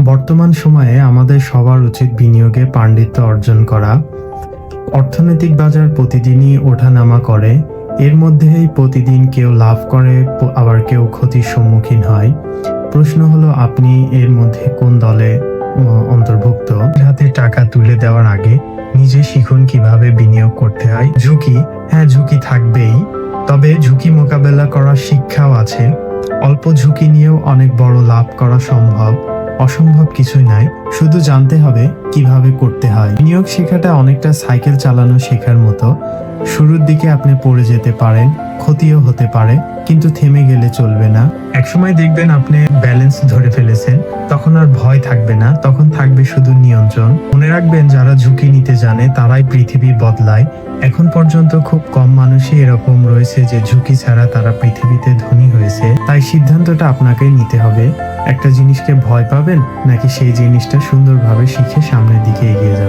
বর্তমান সময়ে আমাদের সবার উচিত বিনিয়োগে পাণ্ডিত্য অর্জন করা। অর্থনৈতিক বাজার প্রতিদিনই ওঠানামা করে, এর মধ্যেই প্রতিদিন কেউ লাভ করে আবার কেউ ক্ষতির সম্মুখীন হয়। প্রশ্ন হলো আপনি এর মধ্যে কোন দলে অন্তর্ভুক্ত? হাতে টাকা তুলে দেওয়ার আগে নিজে শিখুন কিভাবে বিনিয়োগ করতে হয়। ঝুঁকি, হ্যাঁ ঝুঁকি থাকবেই, তবে ঝুঁকি মোকাবেলা করার শিক্ষাও আছে। অল্প ঝুঁকি নিয়েও অনেক বড় লাভ করা সম্ভব। অসম্ভব কিছুই নাই, শুধু জানতে হবে কিভাবে করতে হয়। বিনিয়োগ শেখাটা অনেকটা সাইকেল চালানো শেখার মতো। শুরুর দিকে আপনি পড়ে যেতে পারেন, ক্ষতিও হতে পারে, কিন্তু থেমে গেলে চলবে না। একসময় দেখবেন আপনি ব্যালেন্স ধরে ফেলেছেন, তখন আর ভয় থাকবে না, তখন থাকবে শুধু নিয়ন্ত্রণ। মনে রাখবেন, যারা ঝুঁকি নিতে জানে তারাই পৃথিবী বদলায়। এখন পর্যন্ত খুব কম মানুষই এরকম রয়েছে যে ঝুঁকি ছাড়া তারা পৃথিবীতে ধনী হয়েছে। তাই সিদ্ধান্তটা আপনাকেই নিতে হবে, একটা জিনিসকে ভয় পাবেন নাকি সেই জিনিসটা সুন্দরভাবে শিখে সামনের দিকে এগিয়ে যাবেন।